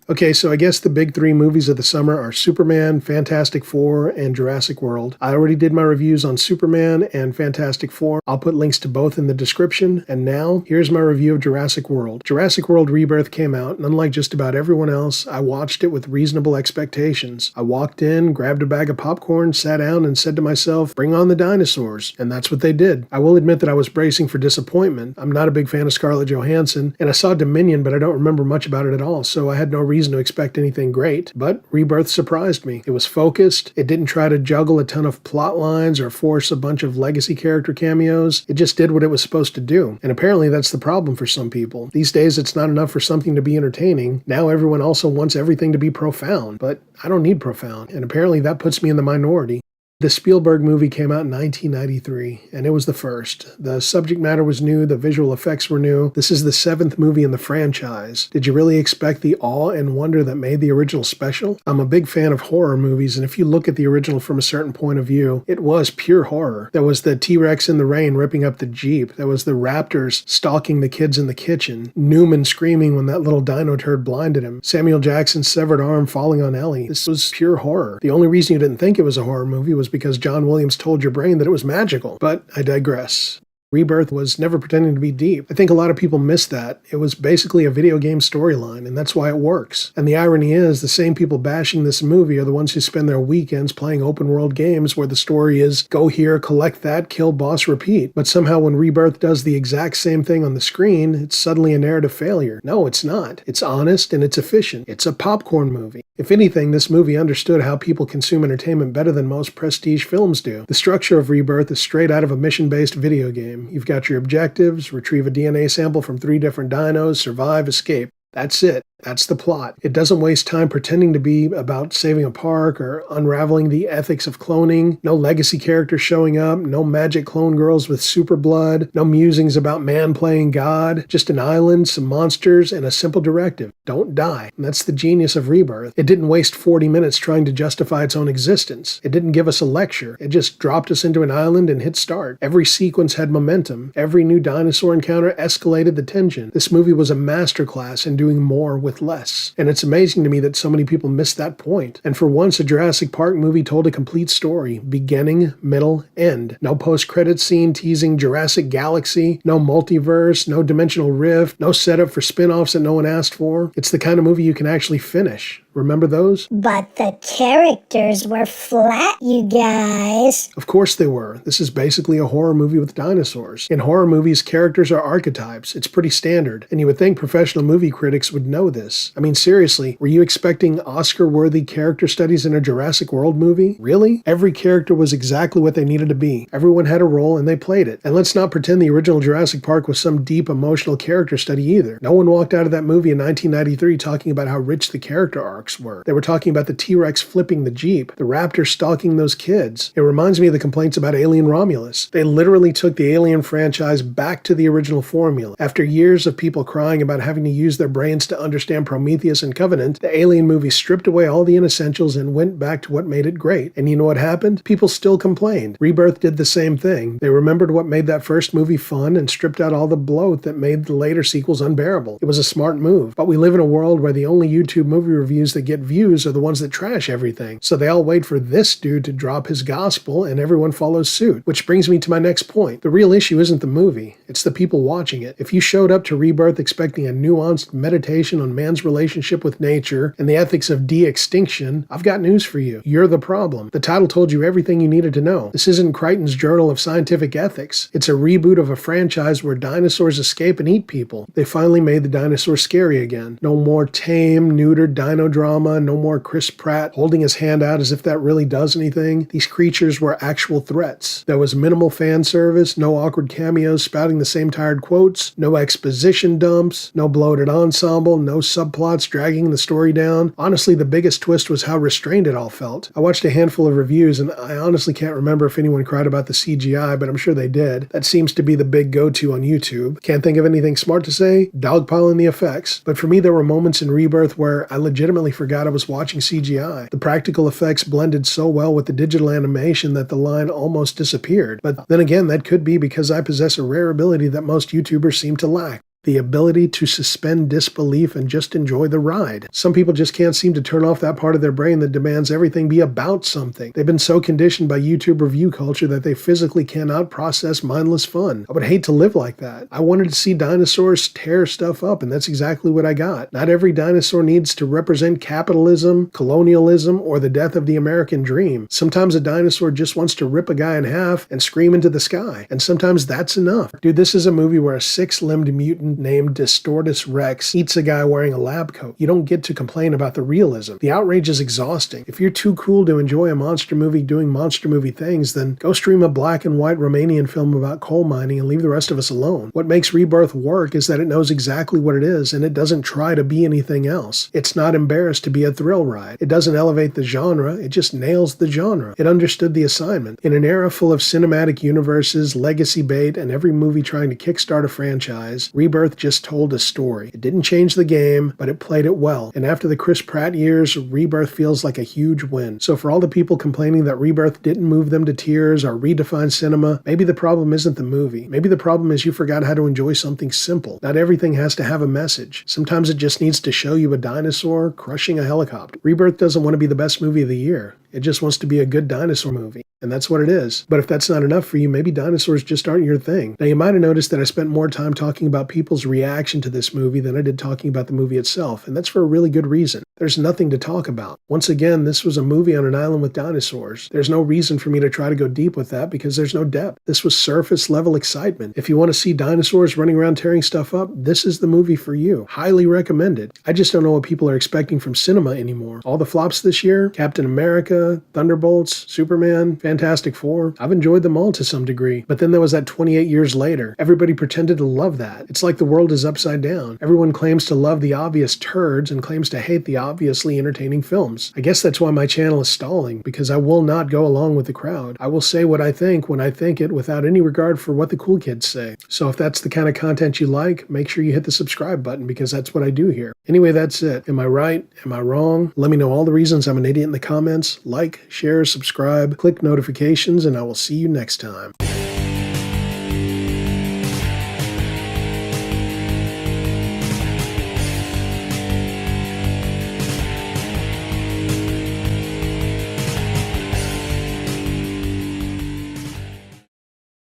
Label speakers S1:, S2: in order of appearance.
S1: Okay, so I guess the big three movies of the summer are Superman, Fantastic Four, and Jurassic World. I already did my reviews on Superman and Fantastic Four. I'll put links to both in the description. And now, here's my review of Jurassic World. Jurassic World Rebirth came out, and unlike just about everyone else, I watched it with reasonable expectations. I walked in, grabbed a bag of popcorn, sat down, and said to myself, bring on the dinosaurs. And that's what they did. I will admit that I was bracing for disappointment. I'm not a big fan of Scarlett Johansson, and I saw Dominion, but I don't remember much about it at all, so I had no reason to expect anything great, but Rebirth surprised me. It was focused, it didn't try to juggle a ton of plot lines or force a bunch of legacy character cameos. It just did what it was supposed to do, and apparently that's the problem for some people. These days it's not enough for something to be entertaining. Now everyone also wants everything to be profound, but I don't need profound, and apparently that puts me in the minority. The Spielberg movie came out in 1993, and it was the first. The subject matter was new, the visual effects were new. This is the 7th movie in the franchise. Did you really expect the awe and wonder that made the original special? I'm a big fan of horror movies, and if you look at the original from a certain point of view, it was pure horror. There was the T-Rex in the rain ripping up the Jeep. There was the raptors stalking the kids in the kitchen. Newman screaming when that little dino turd blinded him. Samuel Jackson's severed arm falling on Ellie. This was pure horror. The only reason you didn't think it was a horror movie was because John Williams told your brain that it was magical. But I digress. Rebirth was never pretending to be deep. I think a lot of people miss that. It was basically a video game storyline, and that's why it works. And the irony is, the same people bashing this movie are the ones who spend their weekends playing open-world games where the story is go here, collect that, kill boss, repeat. But somehow when Rebirth does the exact same thing on the screen, it's suddenly a narrative failure. No, it's not. It's honest and it's efficient. It's a popcorn movie. If anything, this movie understood how people consume entertainment better than most prestige films do. The structure of Rebirth is straight out of a mission-based video game. You've got your objectives, retrieve a DNA sample from 3 different dinos, survive, escape. That's it. That's the plot. It doesn't waste time pretending to be about saving a park or unraveling the ethics of cloning. No legacy characters showing up, no magic clone girls with super blood, no musings about man playing God, just an island, some monsters, and a simple directive. Don't die. And that's the genius of Rebirth. It didn't waste 40 minutes trying to justify its own existence. It didn't give us a lecture. It just dropped us into an island and hit start. Every sequence had momentum. Every new dinosaur encounter escalated the tension. This movie was a masterclass in doing more with less. And it's amazing to me that so many people miss that point. And for once, a Jurassic Park movie told a complete story. Beginning, middle, end. No post-credit scene teasing Jurassic Galaxy, no multiverse, no dimensional rift, no setup for spin-offs that no one asked for. It's the kind of movie you can actually finish. Remember those?
S2: But the characters were flat, you guys.
S1: Of course they were. This is basically a horror movie with dinosaurs. In horror movies, characters are archetypes. It's pretty standard. And you would think professional movie critics would know this. I mean, seriously, were you expecting Oscar-worthy character studies in a Jurassic World movie? Really? Every character was exactly what they needed to be. Everyone had a role and they played it. And let's not pretend the original Jurassic Park was some deep emotional character study either. No one walked out of that movie in 1993 talking about how rich the character arc were. They were talking about the T-Rex flipping the Jeep, the raptor stalking those kids. It reminds me of the complaints about Alien Romulus. They literally took the Alien franchise back to the original formula. After years of people crying about having to use their brains to understand Prometheus and Covenant, the Alien movie stripped away all the inessentials and went back to what made it great. And you know what happened? People still complained. Rebirth did the same thing. They remembered what made that first movie fun and stripped out all the bloat that made the later sequels unbearable. It was a smart move. But we live in a world where the only YouTube movie reviews that get views are the ones that trash everything. So they all wait for this dude to drop his gospel and everyone follows suit. Which brings me to my next point. The real issue isn't the movie. It's the people watching it. If you showed up to Rebirth expecting a nuanced meditation on man's relationship with nature and the ethics of de-extinction, I've got news for you. You're the problem. The title told you everything you needed to know. This isn't Crichton's Journal of Scientific Ethics. It's a reboot of a franchise where dinosaurs escape and eat people. They finally made the dinosaurs scary again. No more tame, neutered dino drama, no more Chris Pratt holding his hand out as if that really does anything. These creatures were actual threats. There was minimal fan service, no awkward cameos spouting the same tired quotes, no exposition dumps, no bloated ensemble, no subplots dragging the story down. Honestly, the biggest twist was how restrained it all felt. I watched a handful of reviews and I honestly can't remember if anyone cried about the CGI, but I'm sure they did. That seems to be the big go-to on YouTube. Can't think of anything smart to say? Dogpiling the effects. But for me, there were moments in Rebirth where I legitimately forgot I was watching CGI. The practical effects blended so well with the digital animation that the line almost disappeared. But then again, that could be because I possess a rare ability that most YouTubers seem to lack. The ability to suspend disbelief and just enjoy the ride. Some people just can't seem to turn off that part of their brain that demands everything be about something. They've been so conditioned by YouTube review culture that they physically cannot process mindless fun. I would hate to live like that. I wanted to see dinosaurs tear stuff up, and that's exactly what I got. Not every dinosaur needs to represent capitalism, colonialism, or the death of the American dream. Sometimes a dinosaur just wants to rip a guy in half and scream into the sky, and sometimes that's enough. Dude, this is a movie where a six-limbed mutant named Distortus Rex eats a guy wearing a lab coat. You don't get to complain about the realism. The outrage is exhausting. If you're too cool to enjoy a monster movie doing monster movie things, then go stream a black and white Romanian film about coal mining and leave the rest of us alone. What makes Rebirth work is that it knows exactly what it is, and it doesn't try to be anything else. It's not embarrassed to be a thrill ride. It doesn't elevate the genre, it just nails the genre. It understood the assignment. In an era full of cinematic universes, legacy bait, and every movie trying to kickstart a franchise, Rebirth just told a story. It didn't change the game, but it played it well. And after the Chris Pratt years, Rebirth feels like a huge win. So for all the people complaining that Rebirth didn't move them to tears or redefine cinema, maybe the problem isn't the movie. Maybe the problem is you forgot how to enjoy something simple. Not everything has to have a message. Sometimes it just needs to show you a dinosaur crushing a helicopter. Rebirth doesn't want to be the best movie of the year. It just wants to be a good dinosaur movie. And that's what it is. But if that's not enough for you, maybe dinosaurs just aren't your thing. Now, you might have noticed that I spent more time talking about people's reaction to this movie than I did talking about the movie itself, and that's for a really good reason. There's nothing to talk about. Once again, this was a movie on an island with dinosaurs. There's no reason for me to try to go deep with that because there's no depth. This was surface level excitement. If you want to see dinosaurs running around tearing stuff up, this is the movie for you. Highly recommended. I just don't know what people are expecting from cinema anymore. All the flops this year, Captain America, Thunderbolts, Superman, Fantastic Four, I've enjoyed them all to some degree. But then there was that 28 years later. Everybody pretended to love that. It's like the world is upside down. Everyone claims to love the obvious turds and claims to hate the obviously entertaining films. I guess that's why my channel is stalling, because I will not go along with the crowd. I will say what I think when I think it without any regard for what the cool kids say. So if that's the kind of content you like, make sure you hit the subscribe button because that's what I do here. Anyway, that's it. Am I right? Am I wrong? Let me know all the reasons I'm an idiot in the comments. Like, share, subscribe, click notifications, and I will see you next time.